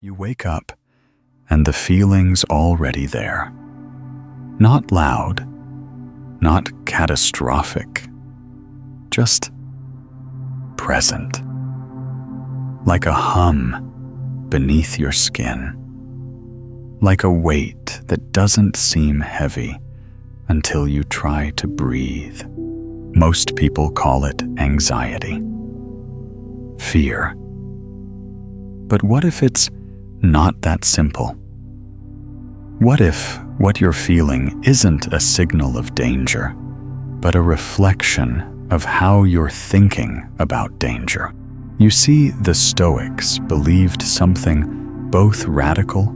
You wake up, and the feeling's already there. Not loud, not catastrophic, just present. Like a hum beneath your skin. Like a weight that doesn't seem heavy until you try to breathe. Most people call it anxiety, fear. But what if it's not that simple? What if what you're feeling isn't a signal of danger, but a reflection of how you're thinking about danger? You see, the Stoics believed something both radical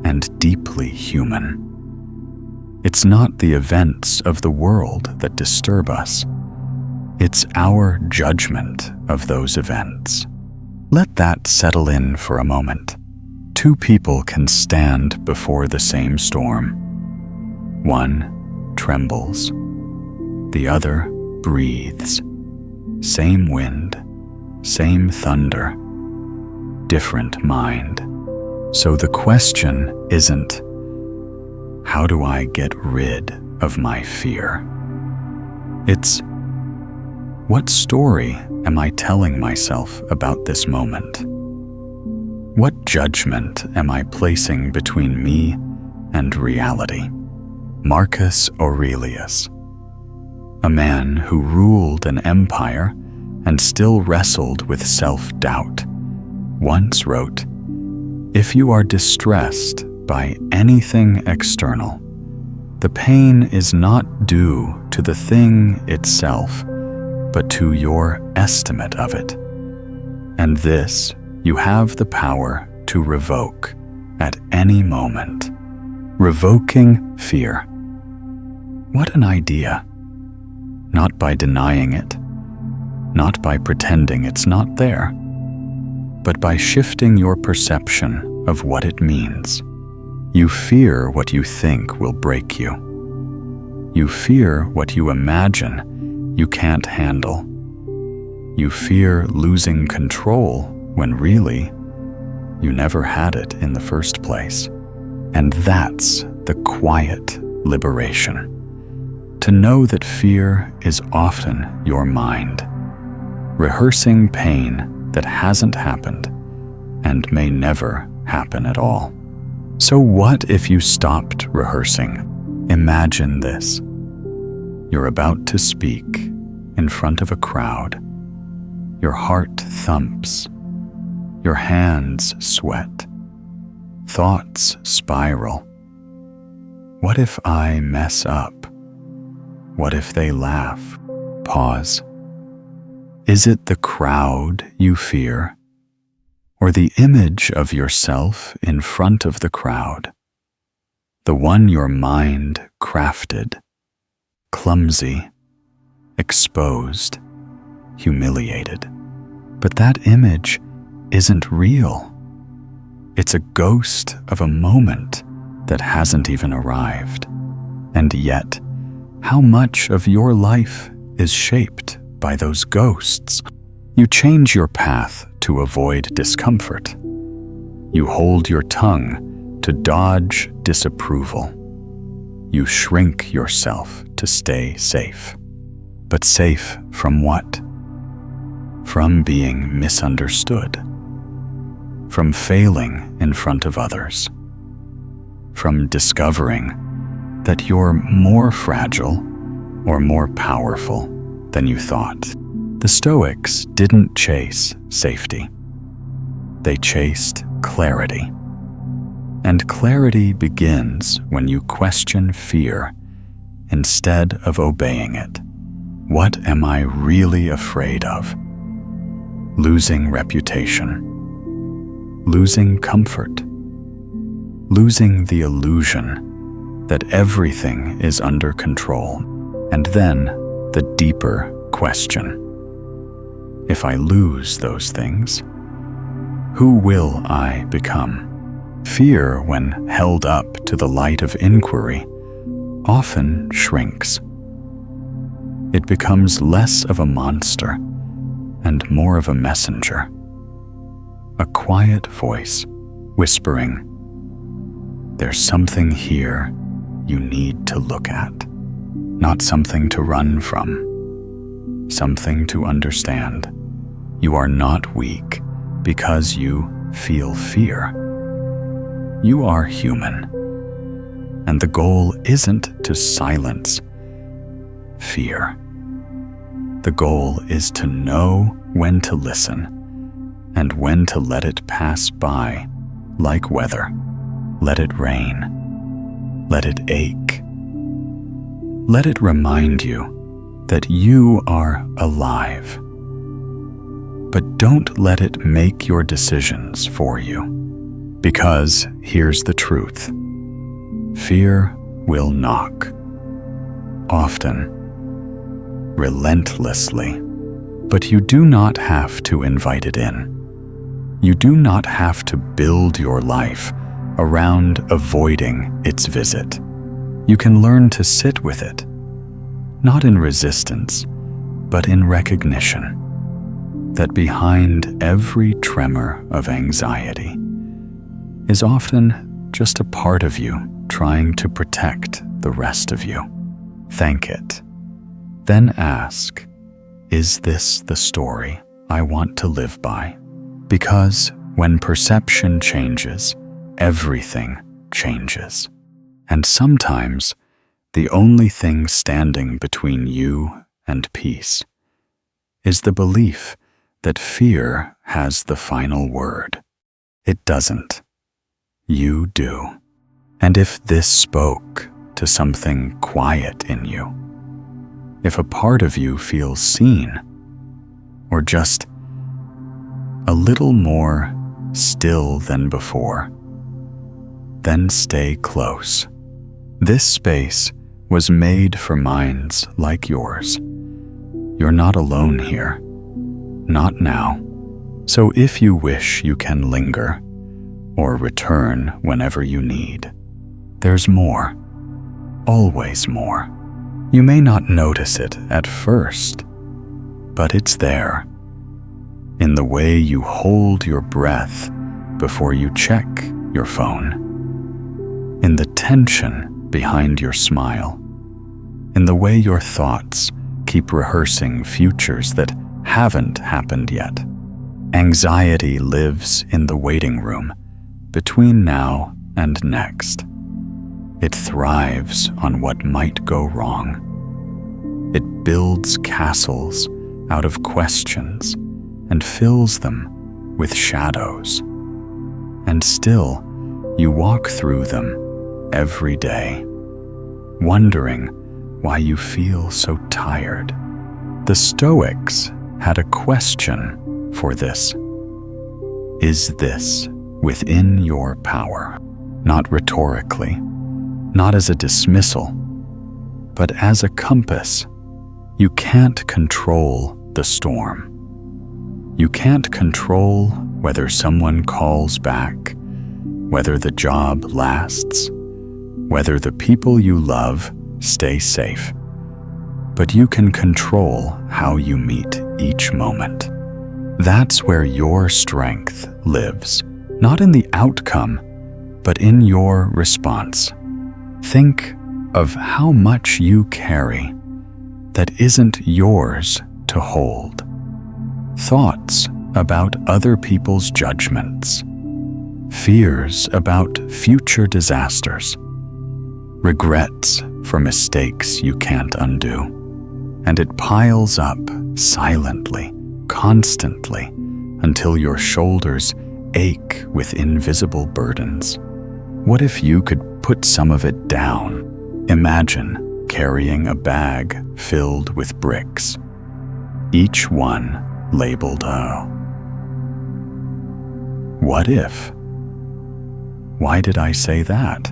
and deeply human. It's not the events of the world that disturb us. It's our judgment of those events. Let that settle in for a moment. Two people can stand before the same storm. One trembles. The other breathes. Same wind, same thunder, different mind. So the question isn't, how do I get rid of my fear? It's, what story am I telling myself about this moment? What judgment am I placing between me and reality? Marcus Aurelius, a man who ruled an empire and still wrestled with self-doubt, once wrote, "If you are distressed by anything external, the pain is not due to the thing itself, but to your estimate of it. And this you have the power to revoke at any moment." Revoking fear. What an idea. Not by denying it, not by pretending it's not there, but by shifting your perception of what it means. You fear what you think will break you. You fear what you imagine you can't handle. You fear losing control when really, you never had it in the first place. And that's the quiet liberation. To know that fear is often your mind, rehearsing pain that hasn't happened and may never happen at all. So what if you stopped rehearsing? Imagine this. You're about to speak in front of a crowd. Your heart thumps. Your hands sweat. Thoughts spiral. What if I mess up? What if they laugh? Pause. Is it the crowd you fear, or the image of yourself in front of the crowd? The one your mind crafted, clumsy, exposed, humiliated. But that image isn't real. It's a ghost of a moment that hasn't even arrived. And yet, how much of your life is shaped by those ghosts? You change your path to avoid discomfort. You hold your tongue to dodge disapproval. You shrink yourself to stay safe. But safe from what? From being misunderstood. From failing in front of others. From discovering that you're more fragile or more powerful than you thought. The Stoics didn't chase safety. They chased clarity. And clarity begins when you question fear instead of obeying it. What am I really afraid of? Losing reputation. Losing comfort. Losing the illusion that everything is under control. And then the deeper question. If I lose those things, who will I become? Fear, when held up to the light of inquiry, often shrinks. It becomes less of a monster and more of a messenger, a quiet voice whispering, "There's something here you need to look at, not something to run from, something to understand. You are not weak because you feel fear. You are human, and the goal isn't to silence fear. The goal is to know when to listen and when to let it pass by like weather. Let it rain. Let it ache. Let it remind you that you are alive. But don't let it make your decisions for you. Because here's the truth. Fear will knock. Often, relentlessly. But you do not have to invite it in. You do not have to build your life around avoiding its visit. You can learn to sit with it, not in resistance, but in recognition that behind every tremor of anxiety is often just a part of you trying to protect the rest of you. Thank it. Then ask, is this the story I want to live by? Because when perception changes, everything changes. And sometimes the only thing standing between you and peace is the belief that fear has the final word. It doesn't. You do. And if this spoke to something quiet in you, if a part of you feels seen, or just a little more still than before, then stay close. This space was made for minds like yours. You're not alone here. Not now. So if you wish, you can linger or return whenever you need. There's more. Always more. You may not notice it at first, but it's there. In the way you hold your breath before you check your phone. In the tension behind your smile. In the way your thoughts keep rehearsing futures that haven't happened yet. Anxiety lives in the waiting room between now and next. It thrives on what might go wrong. It builds castles out of questions and fills them with shadows. And still, you walk through them every day, wondering why you feel so tired. The Stoics had a question for this. Is this within your power? Not rhetorically, not as a dismissal, but as a compass. You can't control the storm. You can't control whether someone calls back, whether the job lasts, whether the people you love stay safe. But you can control how you meet each moment. That's where your strength lives, not in the outcome, but in your response. Think of how much you carry that isn't yours to hold. Thoughts about other people's judgments, fears about future disasters, regrets for mistakes you can't undo. And it piles up silently, constantly, until your shoulders ache with invisible burdens. What if you could put some of it down? Imagine carrying a bag filled with bricks, each one labeled "Oh." What if? Why did I say that?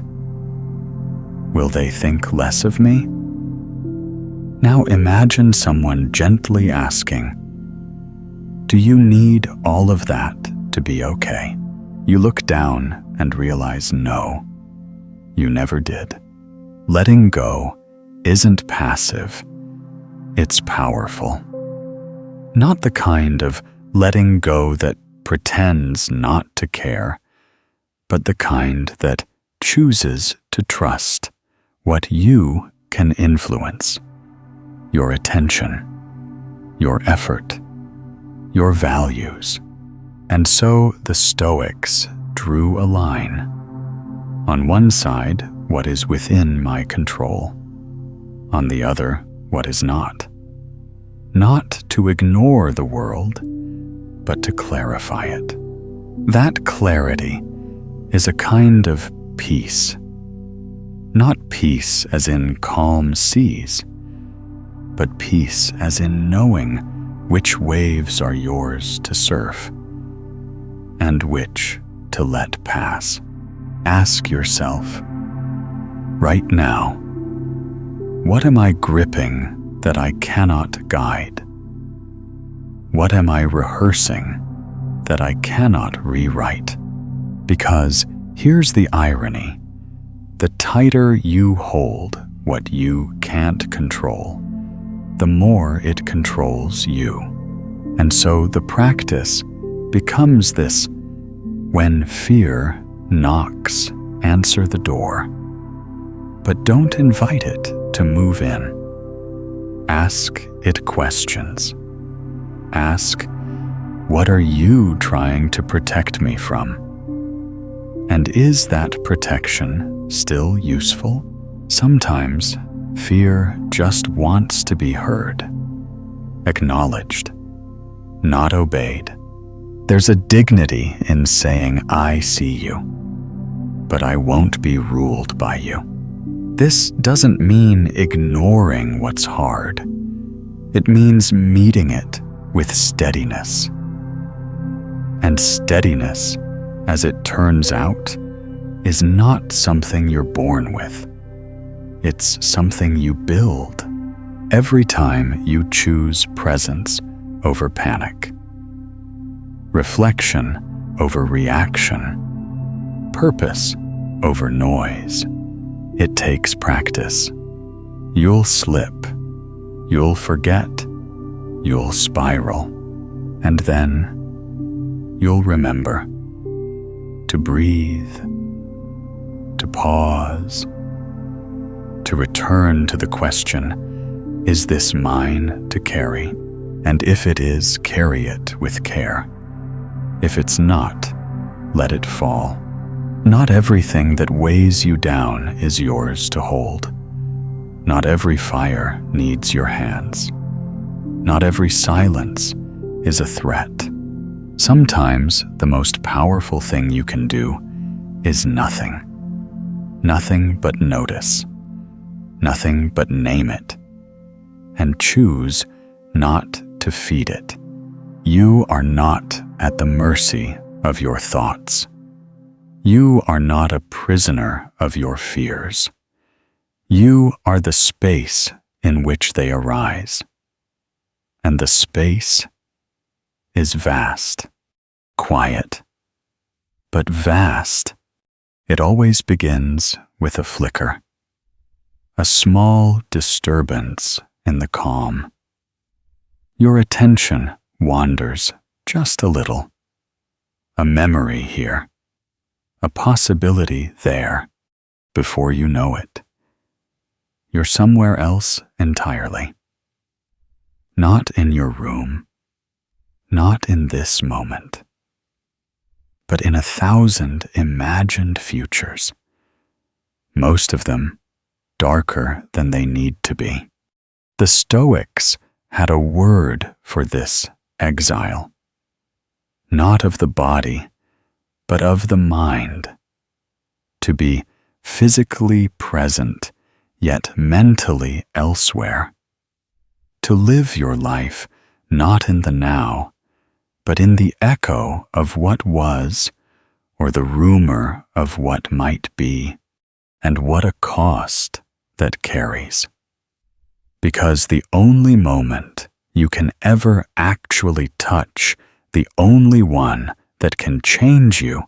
Will they think less of me? Now imagine someone gently asking, do you need all of that to be okay? You look down and realize no, you never did. Letting go isn't passive, it's powerful. Not the kind of letting go that pretends not to care, but the kind that chooses to trust what you can influence: your attention, your effort, your values. And so the Stoics drew a line. On one side, what is within my control. On the other, what is not. Not to ignore the world, but to clarify it. That clarity is a kind of peace. Not peace as in calm seas, but peace as in knowing which waves are yours to surf and which to let pass. Ask yourself, right now, what am I gripping that I cannot guide? What am I rehearsing that I cannot rewrite? Because here's the irony: the tighter you hold what you can't control, the more it controls you. And so the practice becomes this: when fear knocks, answer the door. But don't invite it to move in. Ask it questions. Ask, what are you trying to protect me from? And is that protection still useful? Sometimes fear just wants to be heard, acknowledged, not obeyed. There's a dignity in saying, I see you, but I won't be ruled by you. This doesn't mean ignoring what's hard. It means meeting it with steadiness. And steadiness, as it turns out, is not something you're born with. It's something you build every time you choose presence over panic, reflection over reaction, purpose over noise. It takes practice. You'll slip, you'll forget, you'll spiral, and then you'll remember to breathe, to pause, to return to the question, is this mine to carry? And if it is, carry it with care. If it's not, let it fall. Not everything that weighs you down is yours to hold. Not every fire needs your hands. Not every silence is a threat. Sometimes the most powerful thing you can do is nothing. Nothing but notice. Nothing but name it. And choose not to feed it. You are not at the mercy of your thoughts. You are not a prisoner of your fears. You are the space in which they arise. And the space is vast, quiet, but vast. It always begins with a flicker, a small disturbance in the calm. Your attention wanders just a little. A memory here, a possibility there. Before you know it, you're somewhere else entirely. Not in your room, not in this moment, but in 1,000 imagined futures, most of them darker than they need to be. The Stoics had a word for this exile, not of the body, but of the mind, to be physically present, yet mentally elsewhere, to live your life not in the now, but in the echo of what was, or the rumor of what might be, and what a cost that carries. Because the only moment you can ever actually touch, the only one that can change you,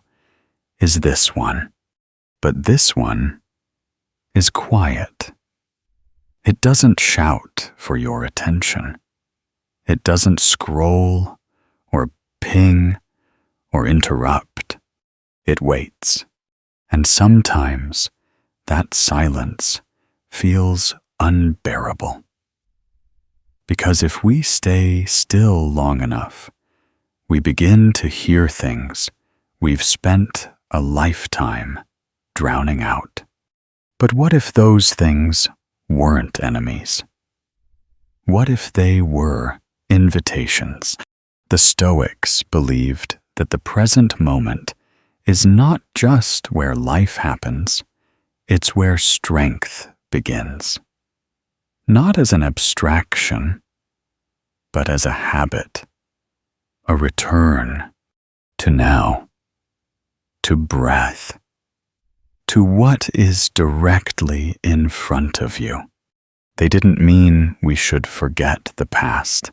is this one. But this one is quiet. It doesn't shout for your attention. It doesn't scroll or ping or interrupt. It waits. And sometimes that silence feels unbearable. Because if we stay still long enough, we begin to hear things we've spent a lifetime drowning out. But what if those things weren't enemies? What if they were invitations? The Stoics believed that the present moment is not just where life happens, it's where strength begins. Not as an abstraction, but as a habit, a return to now, to breath, to what is directly in front of you. They didn't mean we should forget the past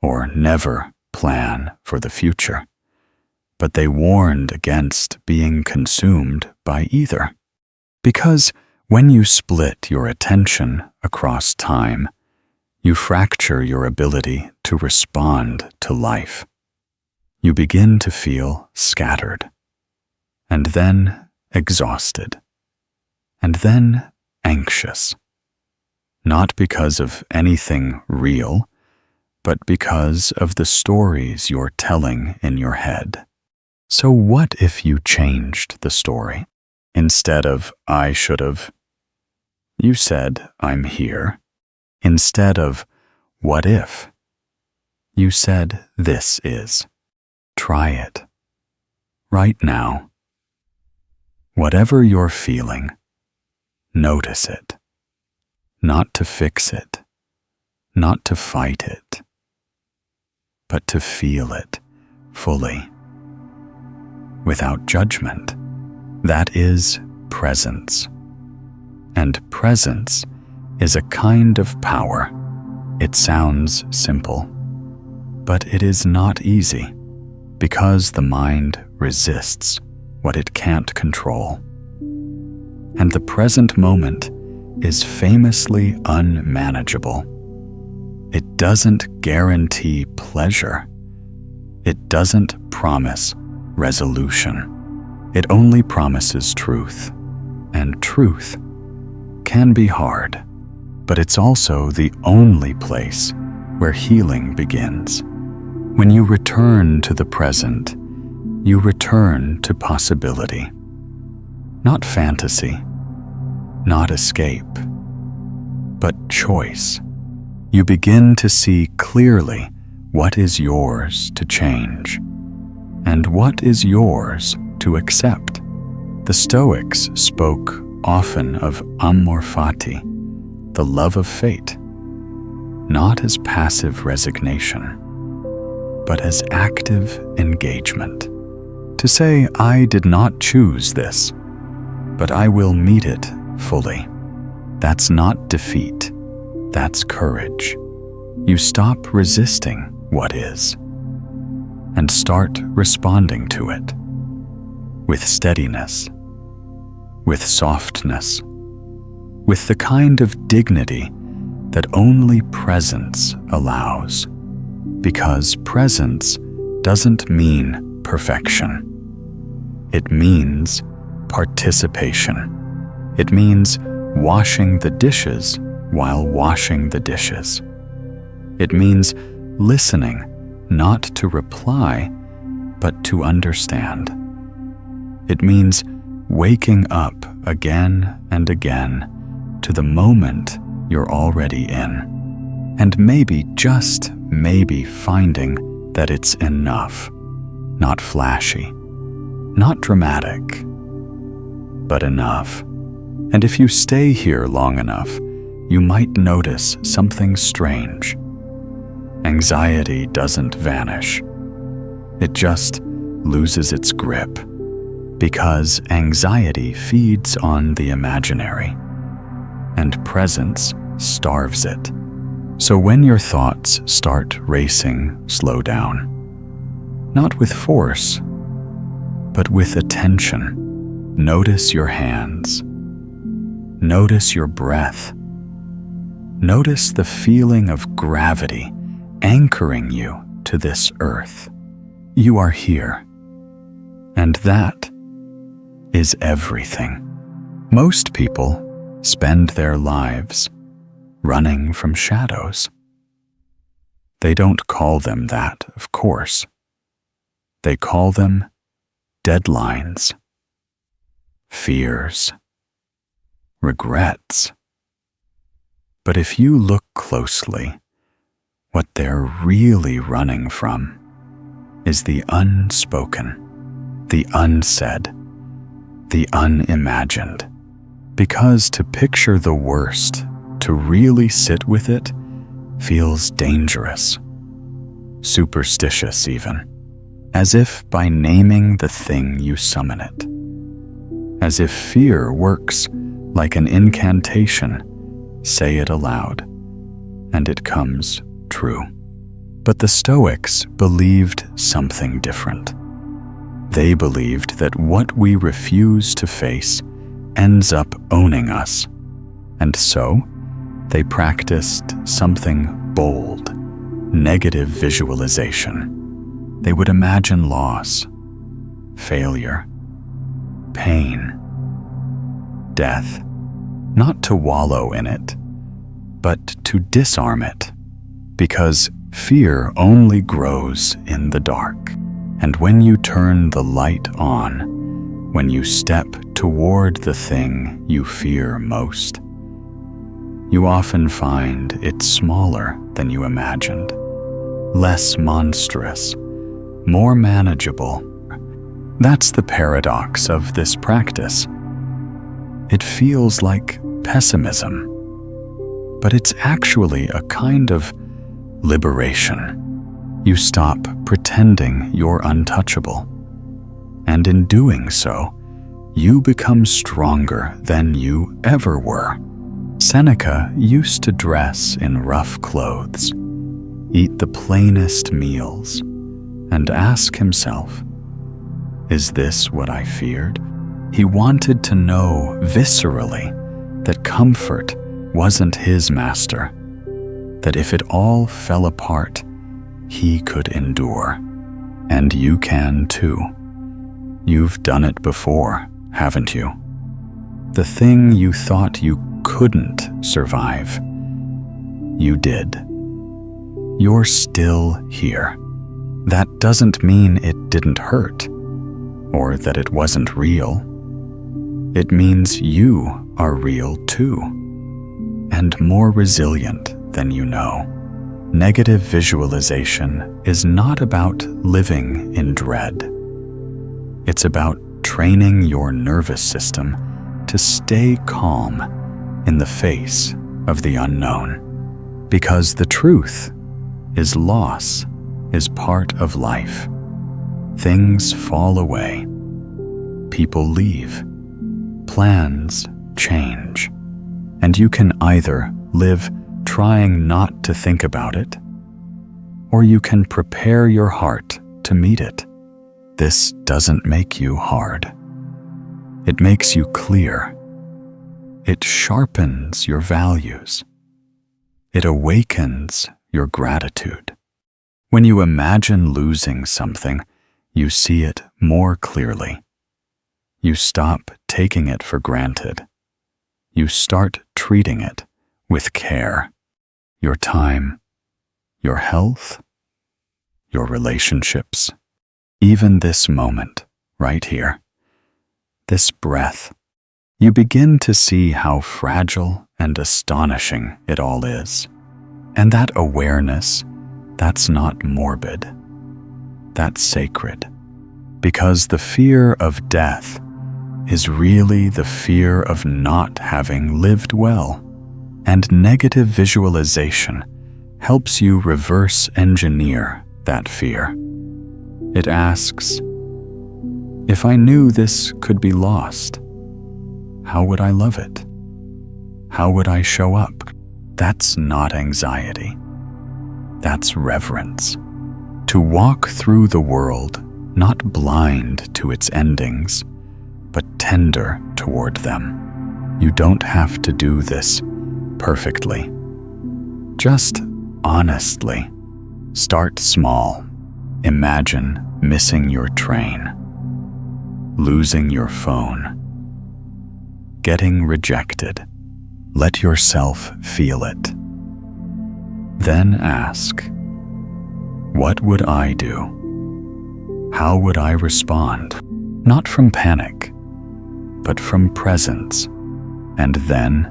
or never plan for the future, but they warned against being consumed by either. Because when you split your attention across time, you fracture your ability to respond to life. You begin to feel scattered, and then exhausted, and then anxious. Not because of anything real, but because of the stories you're telling in your head. So what if you changed the story? Instead of, I should have, you said, I'm here. Instead of, what if, you said, this is. Try it. Right now. Whatever you're feeling, notice it. Not to fix it, not to fight it, but to feel it fully, without judgment. That is presence. And presence is a kind of power. It sounds simple, but it is not easy, because the mind resists what it can't control. And the present moment is famously unmanageable. It doesn't guarantee pleasure. It doesn't promise resolution. It only promises truth, and truth can be hard, but it's also the only place where healing begins. When you return to the present, you return to possibility, not fantasy, not escape, but choice. You begin to see clearly what is yours to change and what is yours to accept. The Stoics spoke often of amor fati, the love of fate, not as passive resignation, but as active engagement. To say, I did not choose this, but I will meet it fully. That's not defeat, that's courage. You stop resisting what is and start responding to it with steadiness, with softness, with the kind of dignity that only presence allows, because presence doesn't mean perfection. It means participation. It means washing the dishes while washing the dishes. It means listening not to reply, but to understand. It means waking up again and again to the moment you're already in, and maybe, just maybe, finding that it's enough, not flashy, not dramatic, but enough. And if you stay here long enough, you might notice something strange. Anxiety doesn't vanish. It just loses its grip, because anxiety feeds on the imaginary, and presence starves it. So when your thoughts start racing, slow down. Not with force, but with attention. Notice your hands. Notice your breath. Notice the feeling of gravity anchoring you to this earth. You are here, and that is everything. Most people spend their lives running from shadows. They don't call them that, of course. They call them deadlines, fears, regrets. But if you look closely, what they're really running from is the unspoken, the unsaid, the unimagined. Because to picture the worst, to really sit with it, feels dangerous, superstitious even, as if by naming the thing you summon it. As if fear works like an incantation, say it aloud, and it comes true. But the Stoics believed something different. They believed that what we refuse to face ends up owning us, and so they practiced something bold, negative visualization. They would imagine loss, failure, pain, death, not to wallow in it, but to disarm it, because fear only grows in the dark. And when you turn the light on, when you step toward the thing you fear most, you often find it's smaller than you imagined, less monstrous, more manageable. That's the paradox of this practice. It feels like pessimism, but it's actually a kind of liberation. You stop pretending you're untouchable, and in doing so, you become stronger than you ever were. Seneca used to dress in rough clothes, eat the plainest meals, and ask himself, "Is this what I feared?" He wanted to know viscerally that comfort wasn't his master, that if it all fell apart, he could endure. And you can too. You've done it before, haven't you? The thing you thought you couldn't survive, you did. You're still here. That doesn't mean it didn't hurt, or that it wasn't real. It means you are real too, and more resilient than you know. Negative visualization is not about living in dread. It's about training your nervous system to stay calm in the face of the unknown. Because the truth is loss is part of life. Things fall away. People leave. Plans change. And you can either live trying not to think about it, or you can prepare your heart to meet it. This doesn't make you hard. It makes you clear. It sharpens your values. It awakens your gratitude. When you imagine losing something, you see it more clearly. You stop taking it for granted. You start treating it with care. Your time, your health, your relationships, even this moment, right here, this breath. You begin to see how fragile and astonishing it all is. And that awareness, that's not morbid. That's sacred. Because the fear of death is really the fear of not having lived well. And negative visualization helps you reverse engineer that fear. It asks, if I knew this could be lost, how would I love it? How would I show up? That's not anxiety. That's reverence. To walk through the world, not blind to its endings, but tender toward them. You don't have to do this perfectly. Just honestly. Start small. Imagine missing your train, losing your phone, getting rejected. Let yourself feel it. Then ask, what would I do? How would I respond? Not from panic, but from presence. And then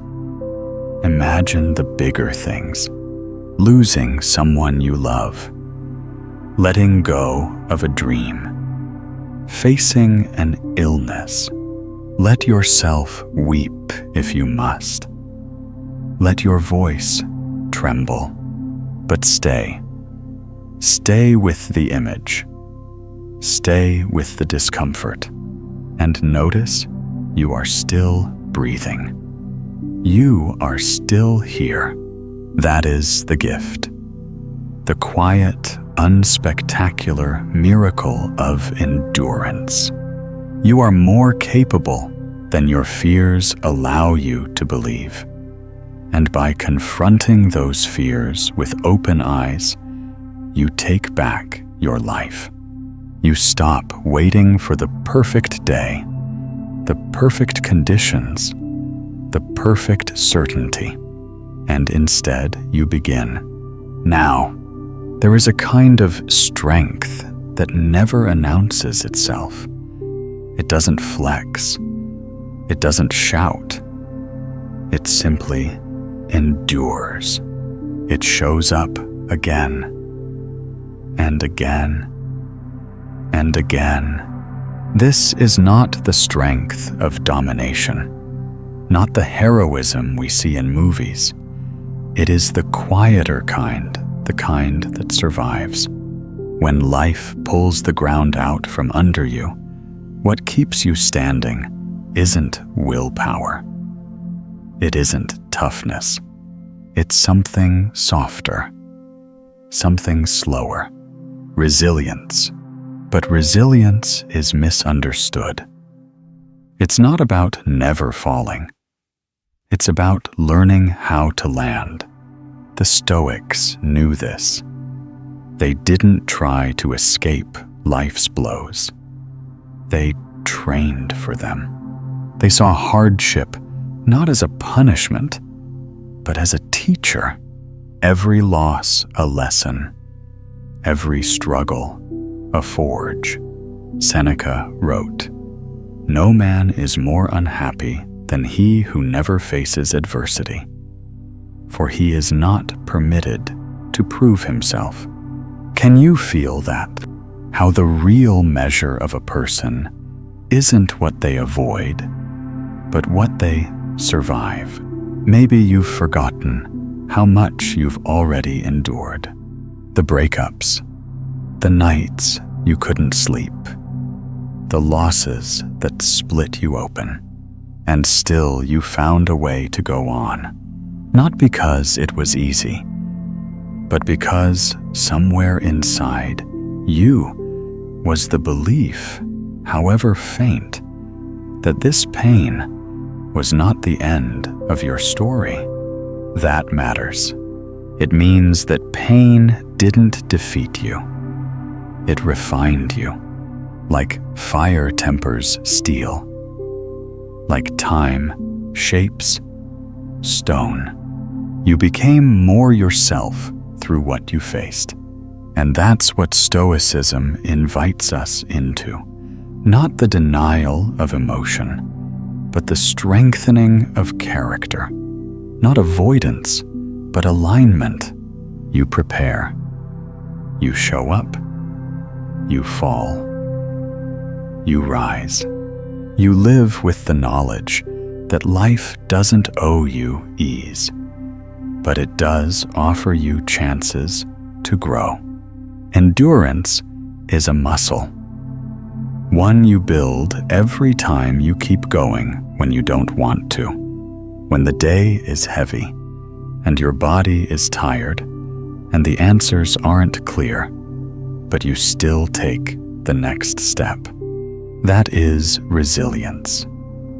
imagine the bigger things. Losing someone you love. Letting go of a dream. Facing an illness. Let yourself weep if you must. Let your voice tremble, but stay. Stay with the image. Stay with the discomfort. And notice you are still breathing. You are still here. That is the gift. The quiet, unspectacular miracle of endurance. You are more capable than your fears allow you to believe. And by confronting those fears with open eyes, you take back your life. You stop waiting for the perfect day, the perfect conditions, the perfect certainty, and instead you begin. Now, there is a kind of strength that never announces itself. It doesn't flex. It doesn't shout. It simply endures. It shows up again and again and again. This is not the strength of domination, not the heroism we see in movies. It is the quieter kind, the kind that survives. When life pulls the ground out from under you, what keeps you standing isn't willpower. It isn't toughness. It's something softer, something slower, resilience. But resilience is misunderstood. It's not about never falling. It's about learning how to land. The Stoics knew this. They didn't try to escape life's blows. They trained for them. They saw hardship not as a punishment, but as a teacher. Every loss a lesson, every struggle a forge. Seneca wrote, "No man is more unhappy than he who never faces adversity, for he is not permitted to prove himself." Can you feel that? How the real measure of a person isn't what they avoid, but what they survive. Maybe you've forgotten how much you've already endured. The breakups, the nights you couldn't sleep, the losses that split you open, and still you found a way to go on. Not because it was easy, but because somewhere inside you was the belief, however faint, that this pain was not the end of your story. That matters. It means that pain didn't defeat you. It refined you, like fire tempers steel, like time shapes stone. You became more yourself through what you faced. And that's what Stoicism invites us into. Not the denial of emotion, but the strengthening of character. Not avoidance, but alignment. You prepare. You show up. You fall. You rise. You live with the knowledge that life doesn't owe you ease, but it does offer you chances to grow. Endurance is a muscle, one you build every time you keep going when you don't want to. When the day is heavy and your body is tired and the answers aren't clear, but you still take the next step. That is resilience.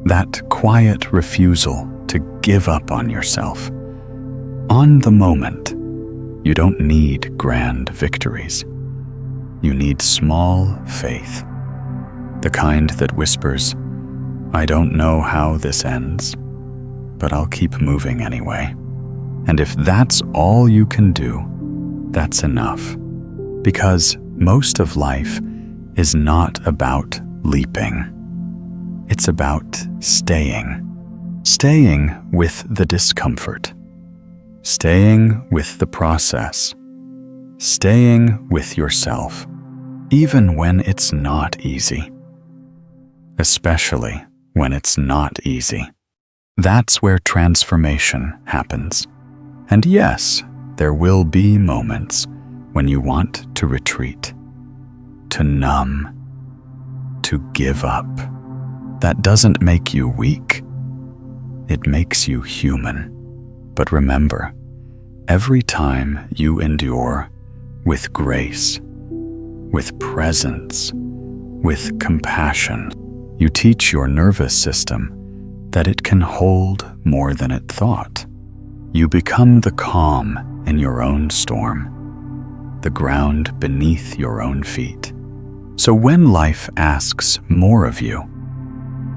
That quiet refusal to give up on yourself. On the moment, you don't need grand victories. You need small faith, the kind that whispers, I don't know how this ends, but I'll keep moving anyway. And if that's all you can do, that's enough. Because most of life is not about leaping. It's about staying. Staying with the discomfort. Staying with the process. Staying with yourself, even when it's not easy. Especially when it's not easy. That's where transformation happens. And yes, there will be moments when you want to retreat, to numb, to give up. That doesn't make you weak. It makes you human. But remember, every time you endure with grace, with presence, with compassion, you teach your nervous system that it can hold more than it thought. You become the calm in your own storm, the ground beneath your own feet. So when life asks more of you,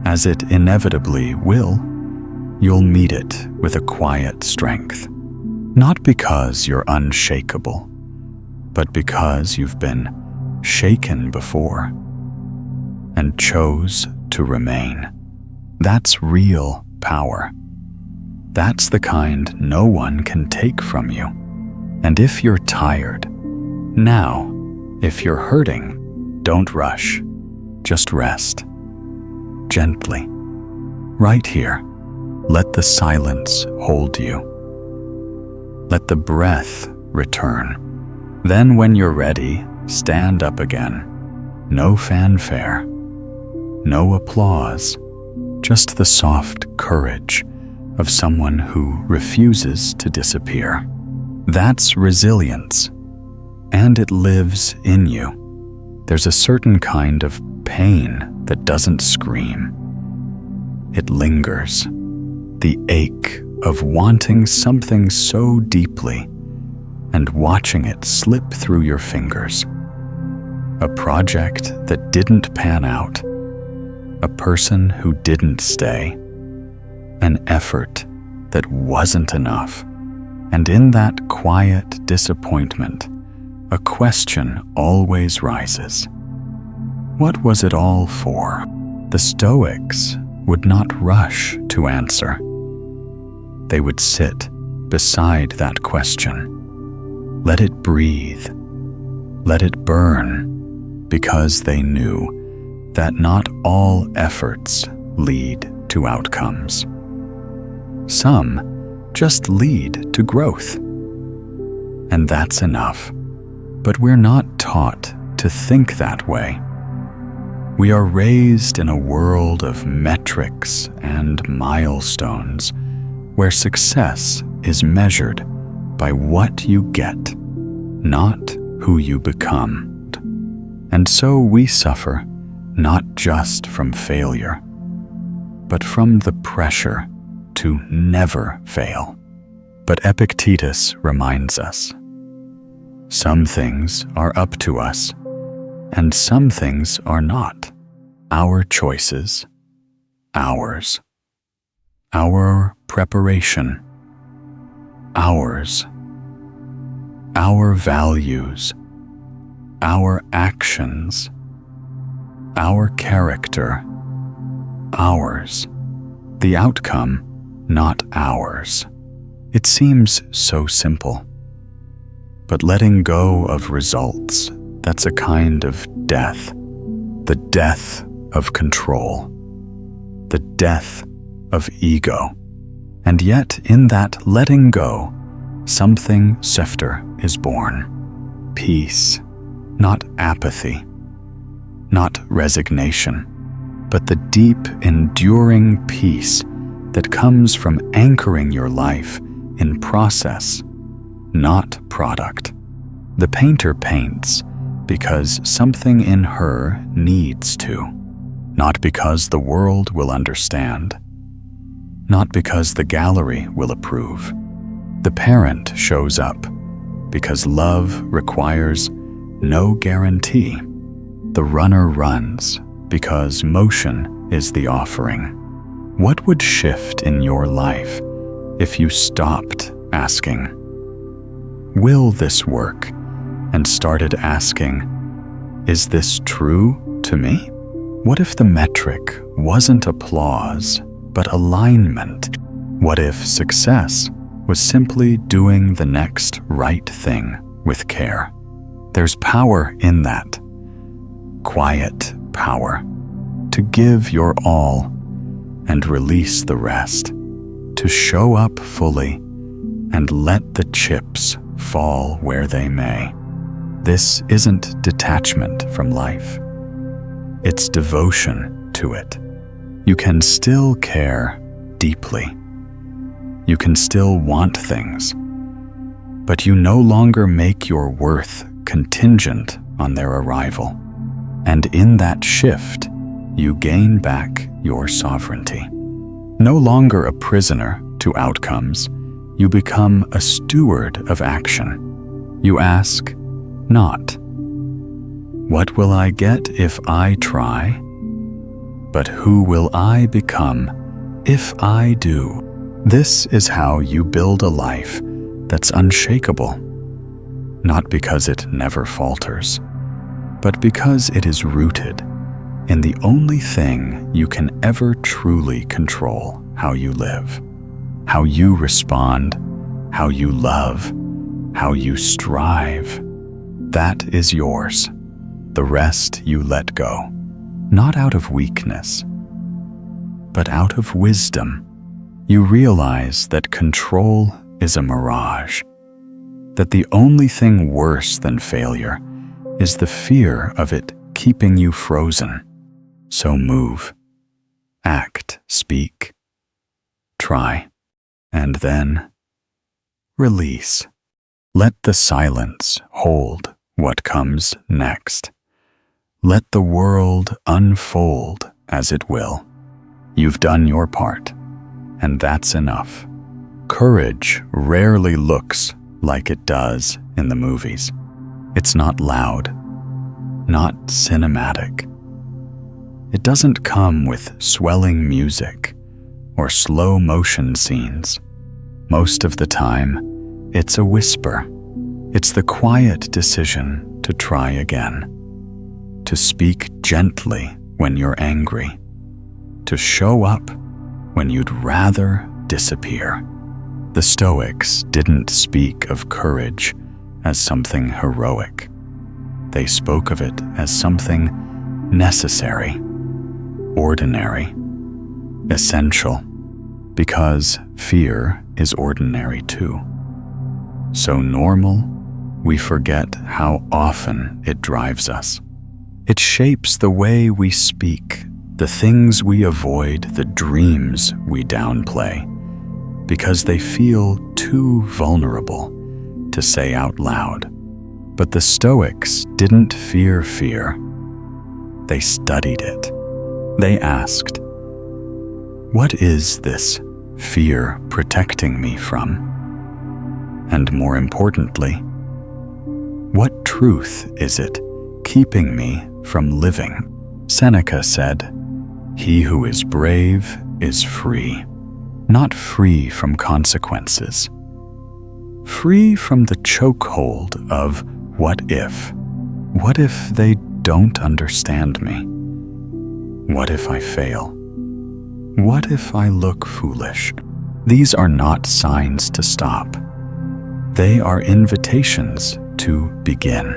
as it inevitably will, you'll meet it with a quiet strength. Not because you're unshakable, but because you've been shaken before and chose to remain. That's real power. That's the kind no one can take from you. And if you're tired, now, if you're hurting, don't rush. Just rest. Gently. Right here. Let the silence hold you. Let the breath return. Then when you're ready, stand up again. No fanfare. No applause. Just the soft courage of someone who refuses to disappear. That's resilience. And it lives in you. There's a certain kind of pain that doesn't scream. It lingers. The ache of wanting something so deeply and watching it slip through your fingers. A project that didn't pan out. A person who didn't stay. An effort that wasn't enough. And in that quiet disappointment, a question always rises. What was it all for? The Stoics would not rush to answer. They would sit beside that question. Let it breathe. Let it burn, because they knew that not all efforts lead to outcomes. Some just lead to growth. And that's enough. But we're not taught to think that way. We are raised in a world of metrics and milestones where success is measured by what you get, not who you become. And so we suffer not just from failure, but from the pressure to never fail. But Epictetus reminds us, some things are up to us, and some things are not. Our choices, ours. Our preparation, ours. Our values, our actions, our character, ours. The outcome, not ours. It seems so simple. But letting go of results, that's a kind of death. The death of control. The death of ego. And yet, in that letting go, something swifter is born. Peace, not apathy, not resignation, but the deep, enduring peace that comes from anchoring your life in process, not product. The painter paints because something in her needs to, not because the world will understand, not because the gallery will approve. The parent shows up because love requires no guarantee. The runner runs because motion is the offering. What would shift in your life if you stopped asking, "Will this work?" and started asking, "Is this true to me?" What if the metric wasn't applause, but alignment? What if success was simply doing the next right thing with care? There's power in that. Quiet power. To give your all and release the rest. To show up fully and let the chips fall where they may. This isn't detachment from life. It's devotion to it. You can still care deeply. You can still want things, but you no longer make your worth contingent on their arrival. And in that shift, you gain back your sovereignty. No longer a prisoner to outcomes, you become a steward of action. You ask, not, "What will I get if I try?" but "Who will I become if I do?" This is how you build a life that's unshakable, not because it never falters, but because it is rooted in the only thing you can ever truly control: how you live, how you respond, how you love, how you strive. That is yours. The rest you let go, not out of weakness, but out of wisdom. You realize that control is a mirage, that the only thing worse than failure is the fear of it keeping you frozen. So move, act, speak, try, and then release. Let the silence hold what comes next. Let the world unfold as it will. You've done your part, and that's enough. Courage rarely looks like it does in the movies. It's not loud, not cinematic. It doesn't come with swelling music or slow motion scenes. Most of the time, it's a whisper. It's the quiet decision to try again, to speak gently when you're angry, to show up when you'd rather disappear. The Stoics didn't speak of courage as something heroic. They spoke of it as something necessary, ordinary, essential, because fear is ordinary too. So normal, we forget how often it drives us. It shapes the way we speak, the things we avoid, the dreams we downplay, because they feel too vulnerable to say out loud. But the Stoics didn't fear fear. They studied it. They asked, "What is this fear protecting me from?" And more importantly, what truth is it keeping me from living? Seneca said, "He who is brave is free." Not free from consequences. Free from the chokehold of what if? What if they don't understand me? What if I fail? What if I look foolish? These are not signs to stop. They are invitations to begin.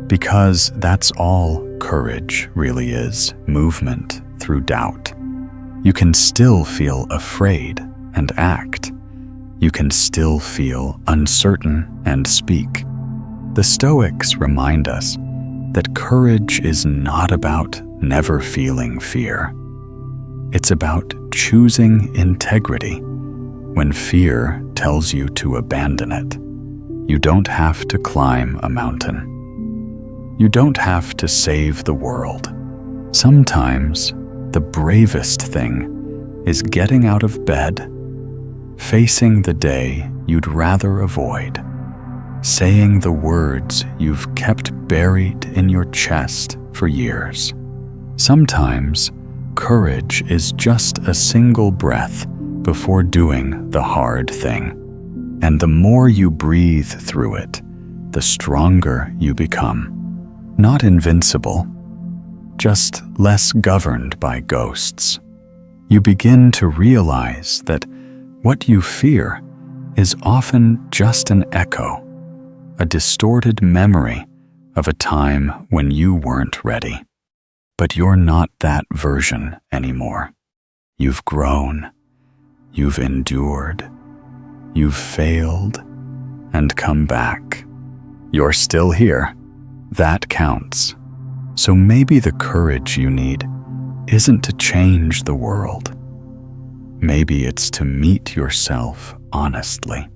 Because that's all courage really is, movement through doubt. You can still feel afraid and act. You can still feel uncertain and speak. The Stoics remind us that courage is not about never feeling fear. It's about choosing integrity when fear tells you to abandon it. You don't have to climb a mountain. You don't have to save the world. Sometimes the bravest thing is getting out of bed, facing the day you'd rather avoid, saying the words you've kept buried in your chest for years. Sometimes courage is just a single breath before doing the hard thing. And the more you breathe through it, the stronger you become. Not invincible, just less governed by ghosts. You begin to realize that what you fear is often just an echo, a distorted memory of a time when you weren't ready. But you're not that version anymore. You've grown, you've endured, you've failed, and come back. You're still here. That counts. So maybe the courage you need isn't to change the world. Maybe it's to meet yourself honestly,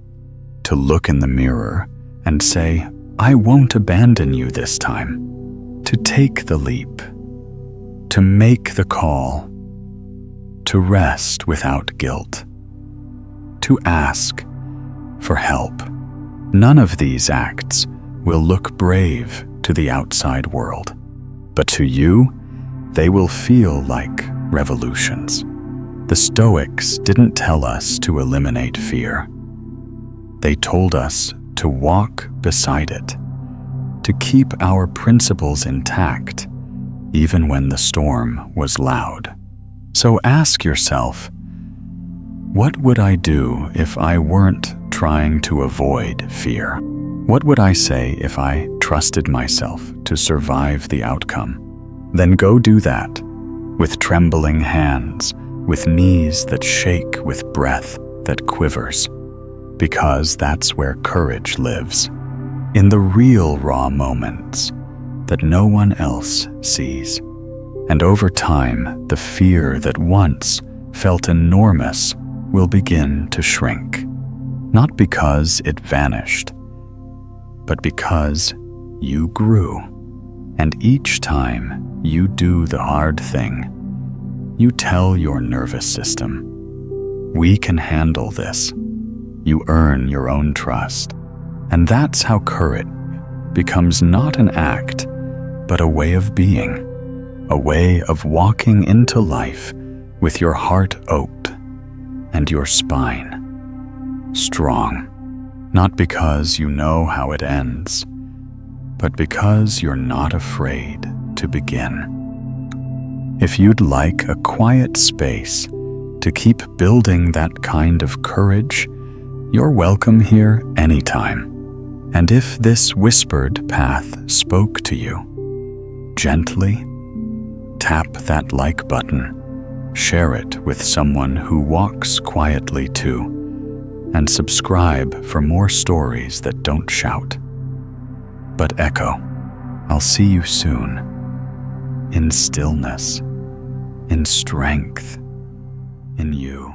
to look in the mirror and say, I won't abandon you this time, to take the leap, to make the call, to rest without guilt, to ask for help. None of these acts will look brave to the outside world, but to you, they will feel like revolutions. The Stoics didn't tell us to eliminate fear. They told us to walk beside it, to keep our principles intact, even when the storm was loud. So ask yourself, what would I do if I weren't trying to avoid fear? What would I say if I trusted myself to survive the outcome? Then go do that, with trembling hands, with knees that shake, with breath that quivers, because that's where courage lives, in the real raw moments that no one else sees. And over time, the fear that once felt enormous will begin to shrink, not because it vanished, but because you grew. And each time you do the hard thing, you tell your nervous system, we can handle this. You earn your own trust. And that's how courage becomes not an act, but a way of being, a way of walking into life with your heart open and your spine strong, not because you know how it ends, but because you're not afraid to begin. If you'd like a quiet space to keep building that kind of courage, you're welcome here anytime. And if this whispered path spoke to you, gently tap that like button, share it with someone who walks quietly too, and subscribe for more stories that don't shout, but echo. I'll see you soon, in stillness, in strength, in you.